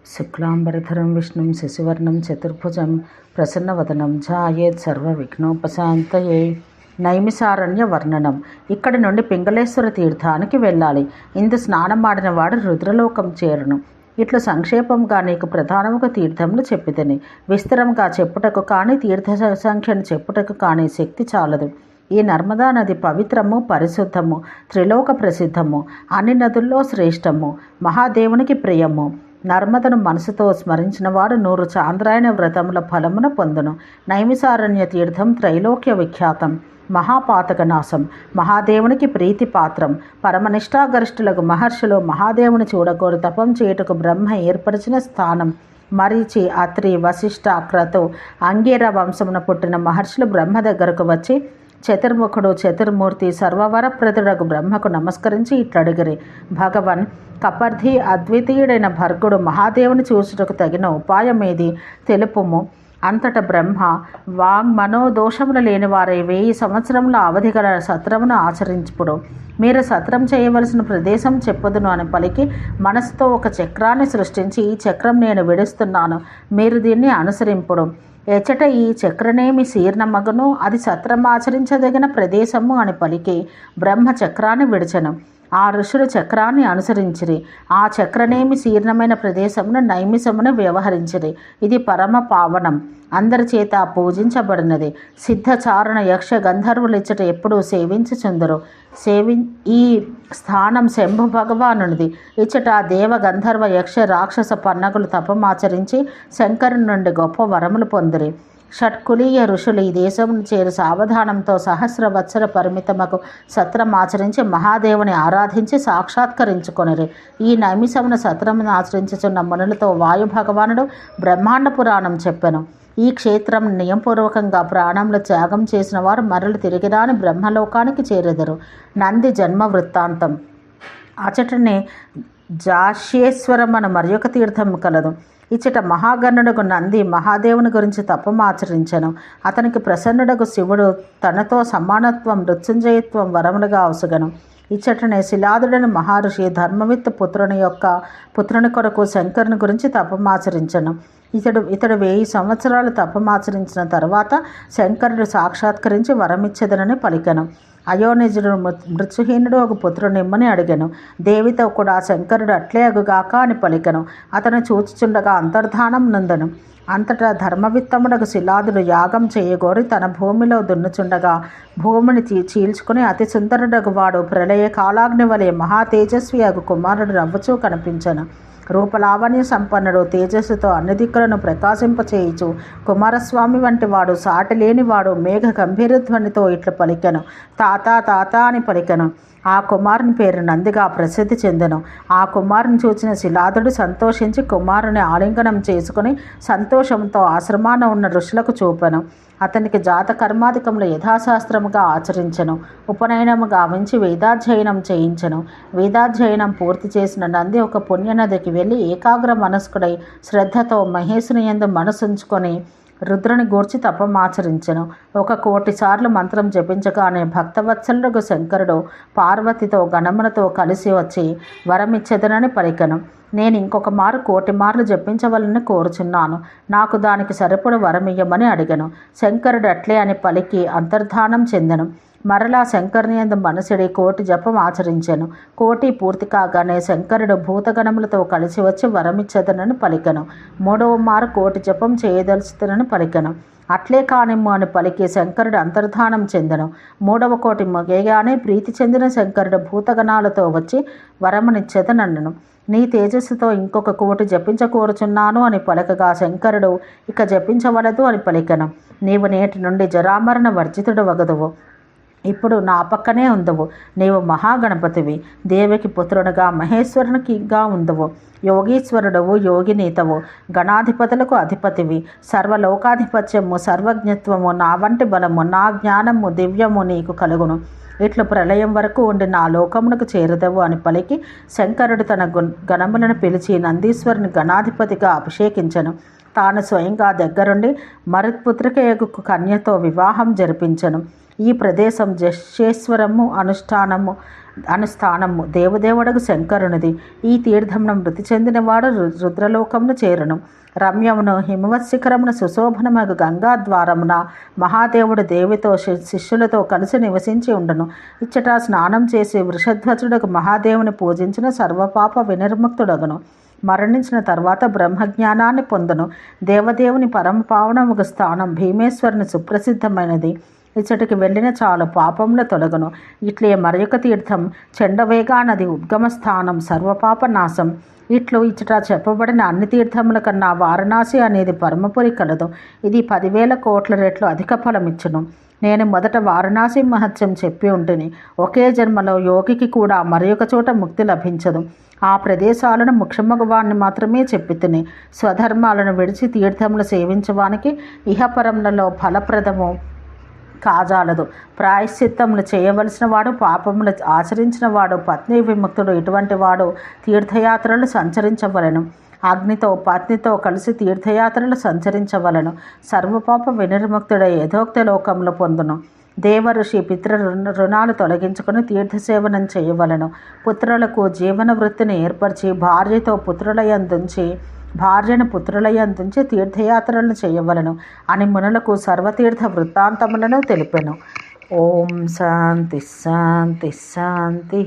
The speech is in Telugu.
శుక్లాంబరధరం విష్ణుం శశివర్ణం చతుర్భుజం ప్రసన్నవదనం ఝాయేత్ సర్వవిఘ్నోపశాంతయే. నైమిసారణ్య వర్ణనం. ఇక్కడి నుండి పింగళేశ్వర తీర్థానికి వెళ్ళాలి. ఇందు స్నానమాడిన వాడు రుద్రలోకం చేరును. ఇట్లు సంక్షేపంగా నీకు ప్రధానముగా తీర్థములు చెప్పితిని. విస్తరంగా చెప్పుటకు కానీ తీర్థ సంఖ్యను చెప్పుటకు కానీ శక్తి చాలదు. ఈ నర్మదా నది పవిత్రము, పరిశుద్ధము, త్రిలోక ప్రసిద్ధము, అన్ని నదుల్లో శ్రేష్టము, మహాదేవునికి ప్రియము. నర్మదను మనసుతో స్మరించిన వాడు 100 చాంద్రాయణ వ్రతముల ఫలమున పొందును. నైమిసారణ్య తీర్థం త్రైలోక్య విఖ్యాతం, మహాపాతకనాశం, మహాదేవునికి ప్రీతి పాత్రం. పరమనిష్టాగరిష్ఠులకు మహర్షులు మహాదేవుని చూడగోరు తపం చేయుటకు బ్రహ్మ ఏర్పరిచిన స్థానం. మరీచి, అత్రి, వశిష్ఠ, క్రతు, అంగీర వంశమున పుట్టిన మహర్షులు బ్రహ్మ దగ్గరకు వచ్చి చతుర్ముఖుడు, చతుర్మూర్తి, సర్వవరప్రదుడకు బ్రహ్మకు నమస్కరించి ఇట్లడిగిరి: భగవన్, కపర్ధి అద్వితీయుడైన భర్గుడు మహాదేవుని చూచుటకు తగిన ఉపాయమేది తెలుపుము. అంతట బ్రహ్మ, వాంగ్మనోదోషములు లేని వారే 1000 సంవత్సరముల అవధి గల సత్రమును ఆచరించుపుడు. మీరు సత్రం చేయవలసిన ప్రదేశం చెప్పుదును అని పలికి మనసుతో ఒక చక్రాన్ని సృష్టించి, ఈ చక్రం నేను విడుస్తున్నాను, మీరు దీన్ని అనుసరింపుడు. ఎచట ఈ చక్రనేమి శీర్ణమగును, అది సత్రమాచరించదగిన ప్రదేశము అని పలికి బ్రహ్మ చక్రాన్ని విడిచెను. ఆ ఋషులు చక్రాన్ని అనుసరించిరి. ఆ చక్రనేమి శీర్ణమైన ప్రదేశమును నైమిషమును వ్యవహరించిరి. ఇది పరమ పావనం, అందరి చేత పూజించబడినది. సిద్ధచారణ యక్ష గంధర్వులిచ్చట ఎప్పుడూ సేవించుచుందరు. ఈ స్థానం శంభు భగవానునిది. ఇచ్చట దేవ గంధర్వ యక్ష రాక్షస పన్నగులు తపమాచరించి శంకరుని నుండి గొప్ప వరములు పొందిరి. షట్కులీయ ఋషులు ఈ దేశమును చేరి సావధానంతో 1000 వత్సర పరిమితమకు సత్రమాచరించి మహాదేవుని ఆరాధించి సాక్షాత్కరించుకొనిరి. ఈ నైమిషమున సత్రమును ఆచరించుచున్న మునులతో వాయు భగవానుడు బ్రహ్మాండ పురాణం చెప్పెను. ఈ క్షేత్రం నియమపూర్వకంగా ప్రాణములు త్యాగం చేసిన వారు మరలు తిరిగిరాని బ్రహ్మలోకానికి చేరెదరు. నంది జన్మ వృత్తాంతం. అచటనే జాష్యేశ్వరం అను మరొక తీర్థము కలదు. ఇచ్చట మహాగణుడకు నంది మహాదేవుని గురించి తపమాచరించెను. అతనికి ప్రసన్నుడకు శివుడు తనతో సమానత్వం, మృత్యుంజయత్వం వరములుగా అవసగను. ఇచ్చటనే శిలాదుడని మహర్షి ధర్మవిత్ పుత్రుని కొరకు శంకరుని గురించి తపమాచరించెను. ఇతడు 1000 సంవత్సరాలు తపమాచరించిన తర్వాత శంకరుడు సాక్షాత్కరించి వరమిచ్చెదనని పలికెను. అయోనిజుడు మృత్యుహీనుడు ఒక పుత్రునిమ్మని అడిగెను. దేవితో కూడా శంకరుడు అట్లే అగుగాక అని పలికెను. అతను చూచుచుండగా అంతర్ధానం నందెను. అంతటా ధర్మవిత్తముడకు శిలాదుడు యాగం చేయగోరి తన భూమిలో దున్నుచుండగా భూమిని చీల్చుకుని అతి సుందరుడగు వాడు ప్రళయ కాలాగ్ని వలె మహా తేజస్వి అగు కుమారుడు నవ్వుచూ కనిపించెను. రూపలావణ్య సంపన్నుడు, తేజస్సుతో అన్ని దిక్కులను ప్రకాశింపచేయుచు కుమారస్వామి వంటి వాడు, సాటి లేనివాడు మేఘ గంభీరధ్వనితో ఇట్లు పలికెను: తాత తాత అని పలికెను. ఆ కుమారుని పేరు నందిగా ప్రసిద్ధి చెందెను. ఆ కుమారుని చూచిన శిలాదుడు సంతోషించి కుమారుని ఆలింగనం చేసుకుని సంతోషంతో ఆశ్రమాన ఉన్న ఋషులకు చూపెను. అతనికి జాత కర్మాధికములు యథాశాస్త్రముగా ఆచరించెను. ఉపనయనము గావించి వేదాధ్యయనం చేయించెను. వేదాధ్యయనం పూర్తి చేసిన నంది ఒక పుణ్యనదికి వెళ్ళి ఏకాగ్ర మనస్కుడై శ్రద్ధతో మహేశుని యందు మనసుంచుకొని రుద్రుని గూర్చి తపమాచరించెను. 1,000,000 సార్లు మంత్రం జపించగానే భక్తవత్సలుడు శంకరుడు పార్వతితో గణములతో కలిసి వచ్చి వరమిచ్చెదనని పలికెను. నేను ఇంకొక మారు 1,000,000 మార్లు జపించవలని కోరుచున్నాను, నాకు దానికి సరిపడు వరమియ్యమని అడిగను. శంకరుడు అట్లే అని పలికి అంతర్ధానం చెందెను. మరలా శంకరుని యందు మనసిడి 1,000,000 జపం ఆచరించెను. 1,000,000 పూర్తి కాగానే శంకరుడు భూతగణములతో కలిసి వచ్చి వరమిచ్చెదనని పలికెను. 3వ మారు 1,000,000 జపం చేయదలుచుతనని పలికెను. అట్లే కానిమ్ము అని పలికి శంకరుడు అంతర్ధానం చెందెను. 3వ 1,000,000 మొగేగానే ప్రీతి చెందిన శంకరుడు భూతగణాలతో వచ్చి వరమునిచ్చెదనన్నను. నీ తేజస్సుతో ఇంకొక 1,000,000 జపించకోరుచున్నాను అని పలకగా శంకరుడు ఇక జపించవలదు అని పలికెను. నీవు నేటి నుండి జరామరణ వర్జితుడు వగదువు. ఇప్పుడు నా పక్కనే ఉందువు. నీవు మహాగణపతివి, దేవికి పుత్రునిగా మహేశ్వరునికిగా ఉందువు. యోగీశ్వరుడవు, యోగినీతవు, గణాధిపతులకు అధిపతివి. సర్వలోకాధిపత్యము, సర్వజ్ఞత్వము, నా వంటి బలము, నా జ్ఞానము దివ్యము నీకు కలుగును. ఇట్లు ప్రళయం వరకు ఉండి నా లోకమునకు చేరదవు అని పలికి శంకరుడు తన గణములను పిలిచి నందీశ్వరుని గణాధిపతిగా అభిషేకించెను. తాను స్వయంగా దగ్గరుండి మరుత్పుత్రికయగు కన్యతో వివాహం జరిపించెను. ఈ ప్రదేశం జశ్యేశ్వరము అనుష్ఠానము అను స్థానము దేవదేవుడకు శంకరునిది. ఈ తీర్థమును మృతి చెందినవాడు రుద్రలోకమును చేరును. రమ్యమును హిమవత్ శిఖరమును సుశోభనమగు గంగా ద్వారమున మహాదేవుడు దేవితో శిష్యులతో కలిసి నివసించి ఉండును. ఇచ్చట స్నానం చేసి వృషధ్వజుడకు మహాదేవుని పూజించిన సర్వపాప వినిర్ముక్తుడగును. మరణించిన తర్వాత బ్రహ్మజ్ఞానాన్ని పొందును. దేవదేవుని పరమపావనముగు స్థానం భీమేశ్వరుని సుప్రసిద్ధమైనది. ఇచ్చటికి వెళ్ళిన చాలు పాపముల తొలగును. ఇట్లే మరొక తీర్థం చెండవేగా నది ఉద్గమ స్థానం సర్వపాప నాశం. ఇట్లు ఇచ్చట చెప్పబడిన అన్ని తీర్థముల కన్నా వారణాసి అనేది పరమపురి కలదు. ఇది 10,000 కోట్ల రెట్లు అధిక ఫలమిచ్చును. నేను మొదట వారణాసి మహత్యం చెప్పి ఉంటిని. ఒకే జన్మలో యోగికి కూడా మరొక చోట ముక్తి లభించదు. ఆ ప్రదేశాలను ముఖ్యమగవాన్ని మాత్రమే చెప్పి తిని స్వధర్మాలను విడిచి తీర్థములు సేవించడానికి ఇహపరములలో ఫలప్రదము కాజాలదు. ప్రాయశ్చిత్తములు చేయవలసిన వాడు, పాపములు ఆచరించిన వాడు, పత్ని విముక్తుడు ఇటువంటి వాడు తీర్థయాత్రలు సంచరించవలను. అగ్నితో పత్నితో కలిసి తీర్థయాత్రలు సంచరించవలను. సర్వపాప వినిర్ముక్తుడై యథోక్త లోకములు పొందును. దేవ ఋషి పితృ రుణాలు తొలగించుకొని తీర్థసేవనం చేయవలను. పుత్రులకు జీవన వృత్తిని ఏర్పరిచి భార్యను పుత్రులయందుంచి తీర్థయాత్రలను చేయవలను అని మునులకు సర్వతీర్థ వృత్తాంతములను తెలిపెను. ఓం శాంతి శాంతి శాంతి.